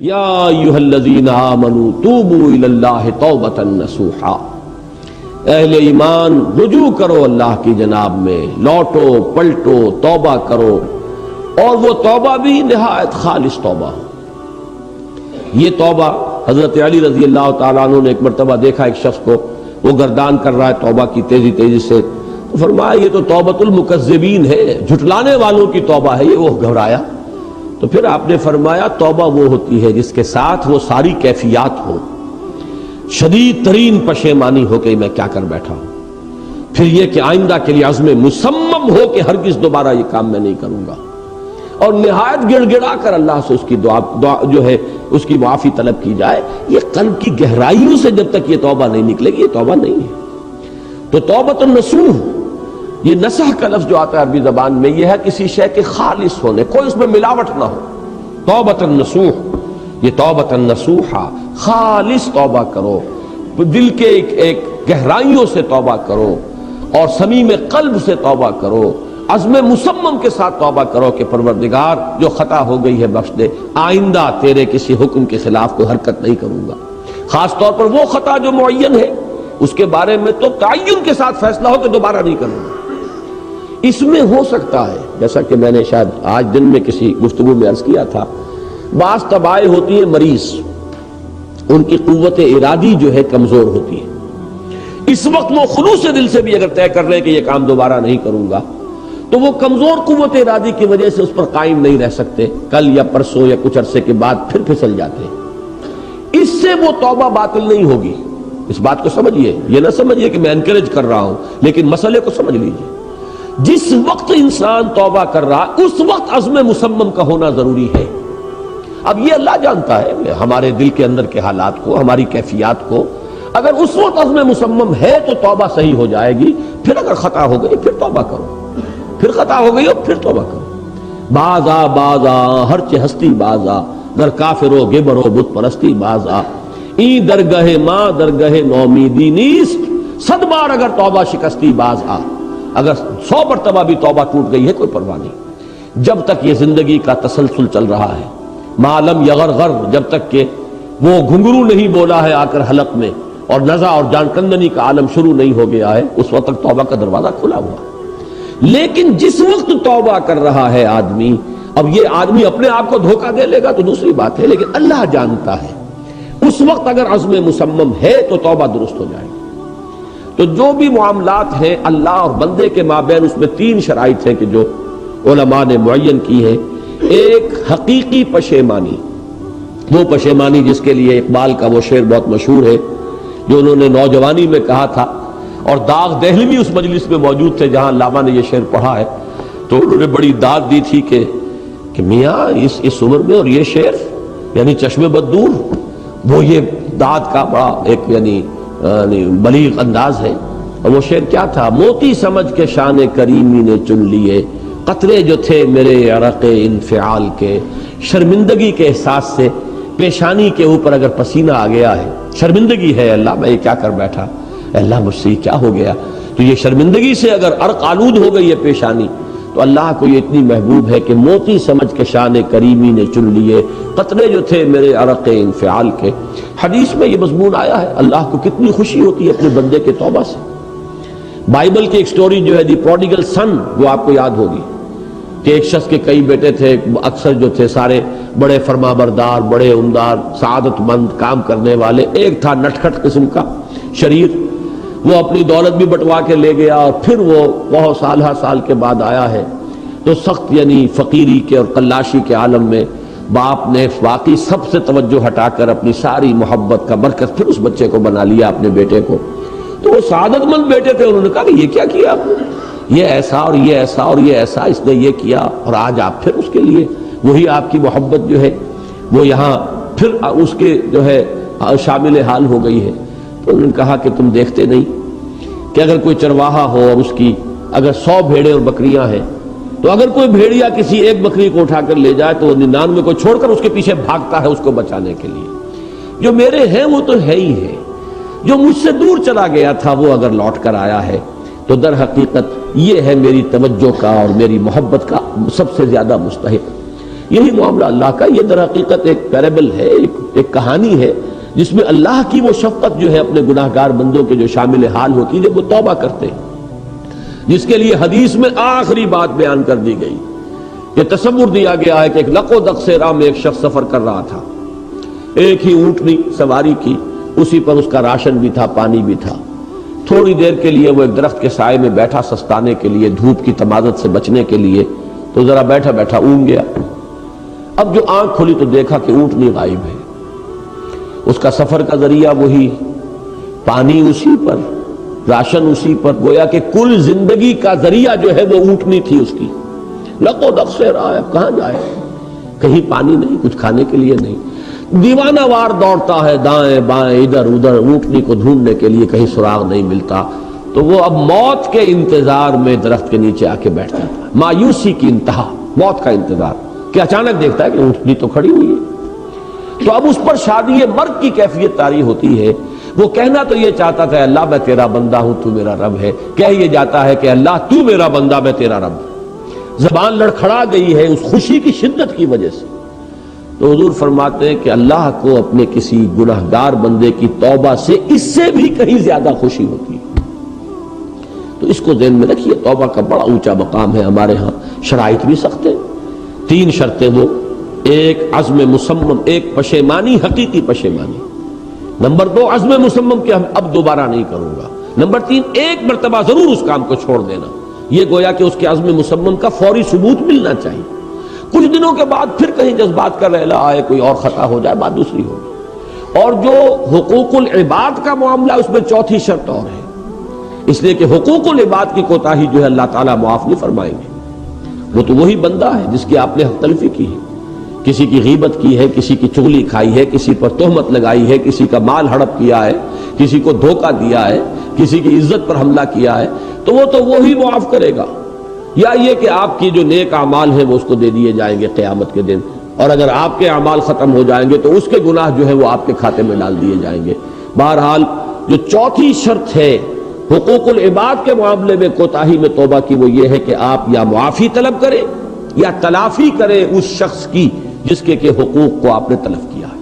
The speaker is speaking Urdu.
یا ایھا الذین آمنوا توبوا الی اللہ توبۃ نصوحا، اہل ایمان رجوع کرو اللہ کی جناب میں، لوٹو پلٹو توبہ کرو، اور وہ توبہ بھی نہایت خالص توبہ۔ یہ توبہ حضرت علی رضی اللہ تعالیٰ عنہ نے ایک مرتبہ دیکھا ایک شخص کو، وہ گردان کر رہا ہے توبہ کی تیزی تیزی سے، تو فرمایا یہ تو توبۃ المکذبین ہے، جھٹلانے والوں کی توبہ ہے یہ۔ وہ گھبرایا، تو پھر آپ نے فرمایا توبہ وہ ہوتی ہے جس کے ساتھ وہ ساری کیفیات ہو، شدید ترین پشیمانی ہو کہ میں کیا کر بیٹھا ہوں، پھر یہ کہ آئندہ کے لیے عزم مصمم ہو کہ ہرگز دوبارہ یہ کام میں نہیں کروں گا، اور نہایت گڑ گڑا کر اللہ سے اس کی دعا جو ہے اس کی معافی طلب کی جائے۔ یہ قلب کی گہرائیوں سے جب تک یہ توبہ نہیں نکلے گی یہ توبہ نہیں ہے۔ تو توبۃ النصوح، یہ نصح کا لفظ جو آتا ہے عربی زبان میں، یہ ہے کسی شے کے خالص ہونے، کوئی اس میں ملاوٹ نہ ہو۔ توبۃ النصوح، یہ توبۃ النصوحہ، خالص توبہ کرو، دل کے ایک گہرائیوں سے توبہ کرو، اور صمیم قلب سے توبہ کرو، عزم مصمم کے ساتھ توبہ کرو کہ پروردگار جو خطا ہو گئی ہے بخش دے، آئندہ تیرے کسی حکم کے خلاف کوئی حرکت نہیں کروں گا، خاص طور پر وہ خطا جو معین ہے اس کے بارے میں تو تعین کے ساتھ فیصلہ ہو کہ دوبارہ نہیں کروں گا۔ اس میں ہو سکتا ہے، جیسا کہ میں نے شاید آج دن میں کسی گفتگو میں عرض کیا تھا، بعض طبائع ہوتی ہیں مریض، ان کی قوت ارادی جو ہے کمزور ہوتی ہے، اس وقت وہ خلوص دل سے بھی اگر طے کر لیں کہ یہ کام دوبارہ نہیں کروں گا، تو وہ کمزور قوت ارادی کی وجہ سے اس پر قائم نہیں رہ سکتے، کل یا پرسوں یا کچھ عرصے کے بعد پھر پھسل جاتے ہیں۔ اس سے وہ توبہ باطل نہیں ہوگی، اس بات کو سمجھیے، یہ نہ سمجھیے کہ میں انکریج کر رہا ہوں، لیکن مسئلے کو سمجھ لیجیے۔ جس وقت انسان توبہ کر رہا اس وقت عزم مصمم کا ہونا ضروری ہے۔ اب یہ اللہ جانتا ہے ہمارے دل کے اندر کے حالات کو، ہماری کیفیات کو، اگر اس وقت عزم مصمم ہے تو توبہ صحیح ہو جائے گی، پھر اگر خطا ہو گئی پھر توبہ کرو، پھر خطا ہو گئی اور پھر توبہ کرو۔ بازا بازا ہرچ ہستی بازا، در کافر و گبر و بت پرستی بازا، این درگہ ماں درگہ نومیدی نیست، صد بار اگر توبہ شکستی بازا۔ اگر 100 مرتبہ بھی توبہ ٹوٹ گئی ہے کوئی پرواہ نہیں، جب تک یہ زندگی کا تسلسل چل رہا ہے، معلم یغرغر، جب تک کہ وہ گھنگرو نہیں بولا ہے آ کر حلق میں، اور نزع اور جان کندنی کا عالم شروع نہیں ہو گیا ہے، اس وقت تک توبہ کا دروازہ کھلا ہوا ہے۔ لیکن جس وقت توبہ کر رہا ہے آدمی، اب یہ آدمی اپنے آپ کو دھوکہ دے لے گا تو دوسری بات ہے، لیکن اللہ جانتا ہے، اس وقت اگر عزم مصمم ہے تو توبہ درست ہو جائے گی۔ تو جو بھی معاملات ہیں اللہ اور بندے کے مابین، اس میں 3 شرائط ہیں کہ جو علماء نے معین کی ہے۔ ایک حقیقی پشیمانی، وہ پشیمانی جس کے لیے اقبال کا وہ شعر بہت مشہور ہے جو انہوں نے نوجوانی میں کہا تھا، اور داغ دہلوی اس مجلس میں موجود تھے جہاں علامہ نے یہ شعر پڑھا ہے، تو انہوں نے بڑی داد دی تھی کہ میاں اس عمر میں اور یہ شعر یعنی چشم بددور، وہ یہ داد کا بڑا ایک یعنی بلیغ انداز ہے۔ اور وہ شعر کیا تھا؟ موتی سمجھ کے شان کریمی نے چن لیے، قطرے جو تھے میرے عرق انفعال کے، شرمندگی کے احساس سے پیشانی کے اوپر اگر پسینہ آ گیا ہے، شرمندگی ہے اللہ میں یہ کیا کر بیٹھا، اللہ مجھ سے کیا ہو گیا، تو یہ شرمندگی سے اگر عرق آلود ہو گئی ہے پیشانی، تو اللہ کو یہ اتنی محبوب ہے کہ موتی سمجھ کے شان کریمی نے چن لیے، قطرے جو تھے میرے عرق انفعال کے۔ حدیث میں یہ مضمون آیا ہے، اللہ کو کتنی خوشی ہوتی ہے اپنے بندے کے توبہ سے۔ بائبل کی ایک سٹوری جو ہے دی پروڈیگل سن، وہ آپ کو یاد ہوگی کہ ایک شخص کے کئی بیٹے تھے، اکثر جو تھے سارے بڑے فرما بردار، بڑے عمدار، سعادت مند، کام کرنے والے، ایک تھا نٹکھٹ قسم کا شریر، وہ اپنی دولت بھی بٹوا کے لے گیا، اور پھر وہ بہت سال کے بعد آیا ہے تو سخت یعنی فقیری کے اور قلاشی کے عالم میں باپ نے واقعی سب سے توجہ ہٹا کر اپنی ساری محبت کا مرکز پھر اس بچے کو بنا لیا، اپنے بیٹے کو۔ تو وہ سعادت مند بیٹے تھے، انہوں نے کہا کہ یہ کیا کیا آپ نے، یہ ایسا اور یہ ایسا اور یہ ایسا، اس نے یہ کیا، اور آج آپ پھر اس کے لیے وہی آپ کی محبت جو ہے وہ یہاں پھر اس کے جو ہے شامل حال ہو گئی ہے۔ تو انہوں نے کہا کہ تم دیکھتے نہیں کہ اگر کوئی چرواہا ہو اور اس کی اگر 100 بھیڑیں اور بکریاں ہیں، تو اگر کوئی بھیڑیا کسی ایک بکری کو اٹھا کر لے جائے تو وہ 99 کو چھوڑ کر اس کے پیچھے بھاگتا ہے اس کو بچانے کے لیے۔ جو میرے ہیں وہ تو ہے ہی ہے، جو مجھ سے دور چلا گیا تھا وہ اگر لوٹ کر آیا ہے تو در حقیقت یہ ہے میری توجہ کا اور میری محبت کا سب سے زیادہ مستحق۔ یہی معاملہ اللہ کا، یہ در حقیقت ایک پیرابل ہے، ایک کہانی ہے جس میں اللہ کی وہ شفقت جو ہے اپنے گناہگار بندوں کے جو شامل حال ہوتی ہے جب وہ توبہ کرتے ہیں، جس کے لیے حدیث میں آخری بات بیان کر دی گئی کہ تصور دیا گیا ہے کہ ایک لق و دق سے راہ میں ایک شخص سفر کر رہا تھا، ایک ہی اونٹنی سواری کی، اسی پر اس کا راشن بھی تھا، پانی بھی تھا۔ تھوڑی دیر کے لیے وہ ایک درخت کے سائے میں بیٹھا سستانے کے لیے، دھوپ کی تمازت سے بچنے کے لیے، تو ذرا بیٹھا بیٹھا اونگ گیا۔ اب جو آنکھ کھلی تو دیکھا کہ اونٹنی غائب ہے، اس کا سفر کا ذریعہ وہی، پانی اسی پر، راشن اسی پر، گویا کہ کل زندگی کا ذریعہ جو ہے وہ اونٹنی تھی اس کی۔ لق و دق سے راہ ہے، کہاں جائے؟ کہیں پانی نہیں، کچھ کھانے کے لیے نہیں، دیوانہ وار دوڑتا ہے دائیں بائیں ادھر ادھر اونٹنی کو ڈھونڈنے کے لیے، کہیں سراغ نہیں ملتا۔ تو وہ اب موت کے انتظار میں درخت کے نیچے آ کے بیٹھ جاتا ہے، مایوسی کی انتہا، موت کا انتظار، کہ اچانک دیکھتا ہے کہ اونٹنی تو کھڑی ہوئی ہے۔ تو اب اس پر شادی مرگ کی کیفیت طاری ہوتی ہے۔ وہ کہنا تو یہ چاہتا تھا اللہ میں تیرا بندہ ہوں تو میرا رب ہے، کہہ یہ جاتا ہے کہ اللہ تو میرا بندہ میں تیرا رب۔ زبان لڑکھڑا گئی ہے اس خوشی کی شدت کی وجہ سے۔ تو حضور فرماتے ہیں کہ اللہ کو اپنے کسی گناہگار بندے کی توبہ سے اس سے بھی کہیں زیادہ خوشی ہوتی ہے۔ تو اس کو ذہن میں رکھیے، توبہ کا بڑا اونچا مقام ہے ہمارے ہاں، شرائط بھی سخت ہیں، 3 شرطیں وہ، ایک عزم مصمم، ایک پشیمانی، حقیقی پشیمانی، نمبر 2 عزم مصمم کہ اب دوبارہ نہیں کروں گا، نمبر 3 ایک مرتبہ ضرور اس کام کو چھوڑ دینا، یہ گویا کہ اس کے عزم مصمم کا فوری ثبوت ملنا چاہیے۔ کچھ دنوں کے بعد پھر کہیں جذبات کا ریلا آئے، کوئی اور خطا ہو جائے، بات دوسری ہوگی۔ اور جو حقوق العباد کا معاملہ، اس میں 4تھی شرط اور ہے، اس لیے کہ حقوق العباد کی کوتاہی جو ہے اللہ تعالیٰ معاف نہیں فرمائیں گے۔ وہ تو وہی بندہ ہے جس کی آپ نے حق تلفی کی ہے، کسی کی غیبت کی ہے، کسی کی چغلی کھائی ہے، کسی پر تہمت لگائی ہے، کسی کا مال ہڑپ کیا ہے، کسی کو دھوکہ دیا ہے، کسی کی عزت پر حملہ کیا ہے، تو وہ تو وہی معاف کرے گا۔ یا یہ کہ آپ کی جو نیک اعمال ہیں وہ اس کو دے دیے جائیں گے قیامت کے دن، اور اگر آپ کے اعمال ختم ہو جائیں گے تو اس کے گناہ جو ہے وہ آپ کے کھاتے میں ڈال دیے جائیں گے۔ بہرحال جو 4تھی شرط ہے حقوق العباد کے معاملے میں کوتاہی میں توبہ کی، وہ یہ ہے کہ آپ یا معافی طلب کریں یا تلافی کریں اس شخص کی جس کے حقوق کو آپ نے تلف کیا ہے۔